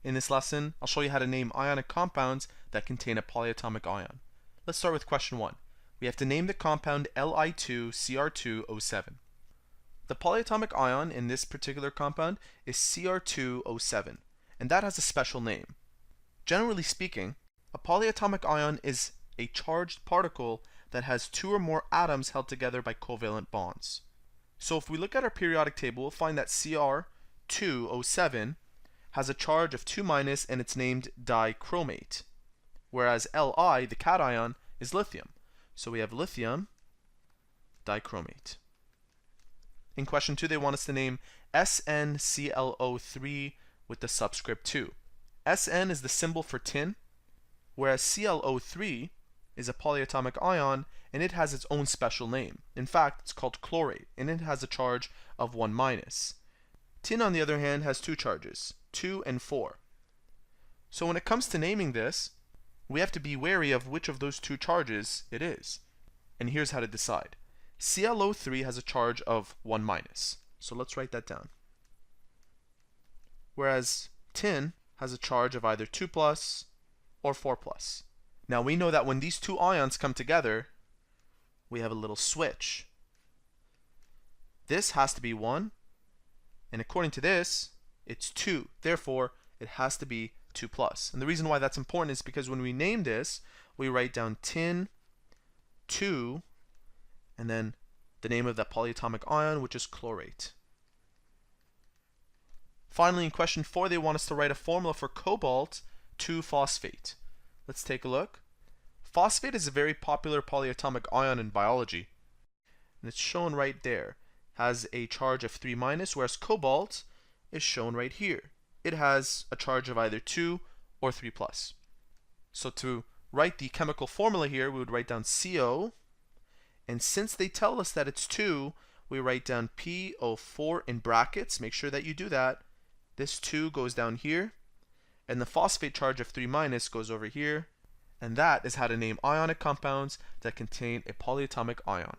In this lesson, I'll show you how to name ionic compounds that contain a polyatomic ion. Let's start with question 1. We have to name the compound Li2Cr2O7. The polyatomic ion in this particular compound is Cr2O7, and that has a special name. Generally speaking, a polyatomic ion is a charged particle that has two or more atoms held together by covalent bonds. So if we look at our periodic table, we'll find that Cr2O7 has a charge of 2- and it's named dichromate, whereas Li, the cation, is lithium. So we have lithium dichromate. In question 2, they want us to name SnClO3 with the subscript 2. Sn is the symbol for tin, whereas ClO3 is a polyatomic ion and it has its own special name. In fact, it's called chlorate and it has a charge of 1-. Tin, on the other hand, has two charges, 2 and 4. So when it comes to naming this, we have to be wary of which of those two charges it is. And here's how to decide. ClO3 has a charge of 1-. So let's write that down. Whereas tin has a charge of either 2+ or 4+. Now we know that when these two ions come together, we have a little switch. This has to be 1, and according to this, it's 2. Therefore, it has to be 2+. And the reason why that's important is because when we name this, we write down tin 2 and then the name of that polyatomic ion, which is chlorate. Finally, in question 4, they want us to write a formula for cobalt 2-phosphate. Let's take a look. Phosphate is a very popular polyatomic ion in biology, and it's shown right there. Has a charge of 3-, whereas cobalt is shown right here. It has a charge of either 2 or 3+. So to write the chemical formula here, we would write down CO, and since they tell us that it's 2, we write down PO4 in brackets. Make sure that you do that. This 2 goes down here, and the phosphate charge of 3- goes over here, and that is how to name ionic compounds that contain a polyatomic ion.